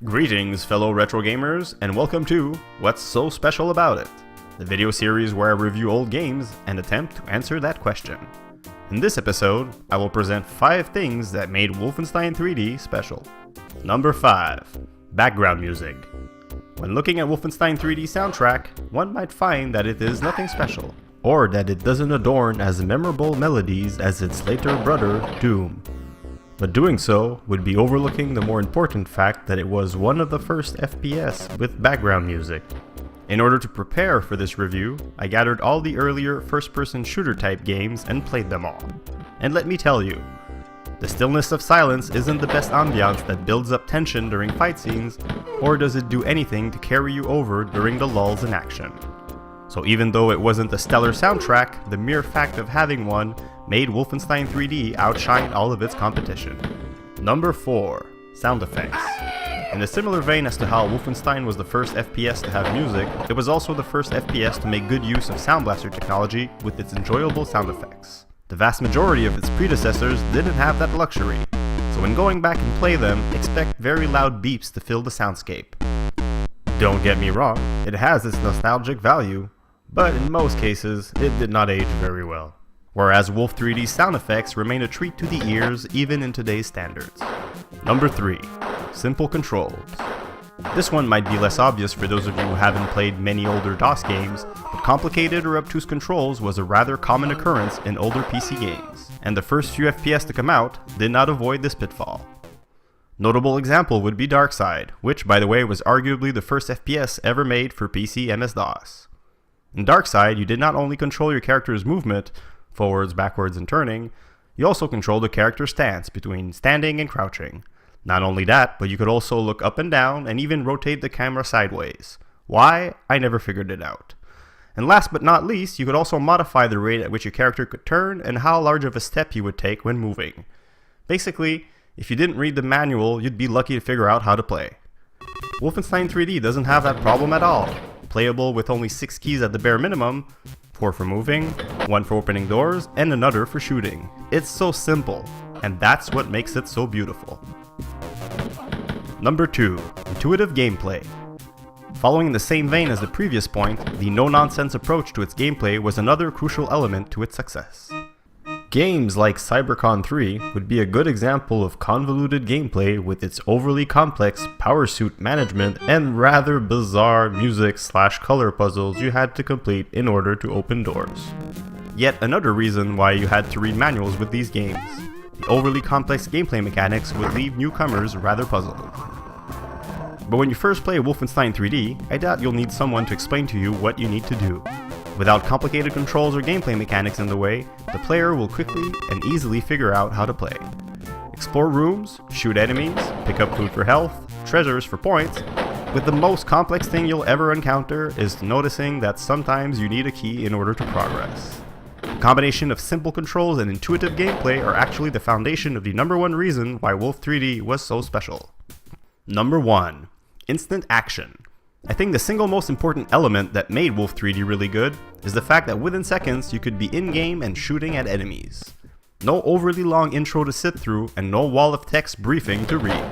Greetings, fellow retro gamers, and welcome to What's So Special About It, the video series where I review old games and attempt to answer that question. In this episode, I will present 5 things that made Wolfenstein 3D special. Number 5. Background music. When looking at Wolfenstein 3D soundtrack, one might find that it is nothing special, or that it doesn't adorn as memorable melodies as its later brother, Doom. But doing so would be overlooking the more important fact that it was one of the first FPS with background music. In order to prepare for this review, I gathered all the earlier first-person shooter type games and played them all. And let me tell you, the stillness of silence isn't the best ambiance that builds up tension during fight scenes, or does it do anything to carry you over during the lulls in action. So even though it wasn't a stellar soundtrack, the mere fact of having one made Wolfenstein 3D outshine all of its competition. Number 4. Sound effects. In a similar vein as to how Wolfenstein was the first FPS to have music, it was also the first FPS to make good use of Sound Blaster technology with its enjoyable sound effects. The vast majority of its predecessors didn't have that luxury, so when going back and play them, expect very loud beeps to fill the soundscape. Don't get me wrong, it has its nostalgic value, but in most cases, it did not age very well. Whereas Wolf 3D's sound effects remain a treat to the ears even in today's standards. Number 3. Simple controls. This one might be less obvious for those of you who haven't played many older DOS games, but complicated or obtuse controls was a rather common occurrence in older PC games, and the first few FPS to come out did not avoid this pitfall. Notable example would be Darkside, which by the way was arguably the first FPS ever made for PC MS-DOS. In Darkside, you did not only control your character's movement, forwards, backwards, and turning, you also controlled the character's stance between standing and crouching. Not only that, but you could also look up and down and even rotate the camera sideways. Why? I never figured it out. And last but not least, you could also modify the rate at which your character could turn and how large of a step you would take when moving. Basically, if you didn't read the manual, you'd be lucky to figure out how to play. Wolfenstein 3D doesn't have that problem at all. Playable with only 6 keys at the bare minimum, 4 for moving, 1 for opening doors, and another for shooting. It's so simple, and that's what makes it so beautiful. Number 2. Intuitive gameplay. Following in the same vein as the previous point, the no-nonsense approach to its gameplay was another crucial element to its success. Games like CyberCon 3 would be a good example of convoluted gameplay with its overly complex power suit management and rather bizarre music/color puzzles you had to complete in order to open doors. Yet another reason why you had to read manuals with these games. The overly complex gameplay mechanics would leave newcomers rather puzzled. But when you first play Wolfenstein 3D, I doubt you'll need someone to explain to you what you need to do. Without complicated controls or gameplay mechanics in the way, the player will quickly and easily figure out how to play. Explore rooms, shoot enemies, pick up food for health, treasures for points, with the most complex thing you'll ever encounter is noticing that sometimes you need a key in order to progress. The combination of simple controls and intuitive gameplay are actually the foundation of the number 1 reason why Wolf 3D was so special. Number 1. Instant action. I think the single most important element that made Wolf 3D really good is the fact that within seconds you could be in-game and shooting at enemies. No overly long intro to sit through and no wall of text briefing to read.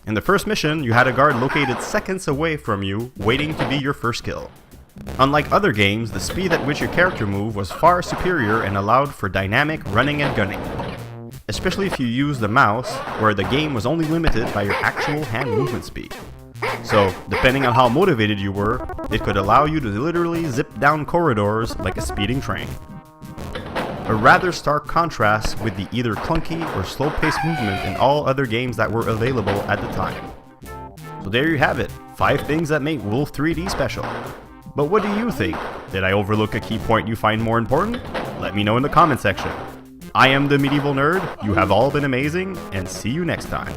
In the first mission, you had a guard located seconds away from you, waiting to be your first kill. Unlike other games, the speed at which your character moved was far superior and allowed for dynamic running and gunning. Especially if you used the mouse, where the game was only limited by your actual hand movement speed. So, depending on how motivated you were, it could allow you to literally zip down corridors like a speeding train. A rather stark contrast with the either clunky or slow-paced movement in all other games that were available at the time. So there you have it, 5 things that make Wolf 3D special. But what do you think? Did I overlook a key point you find more important? Let me know in the comment section. I am the Medieval Nerd, you have all been amazing, and see you next time.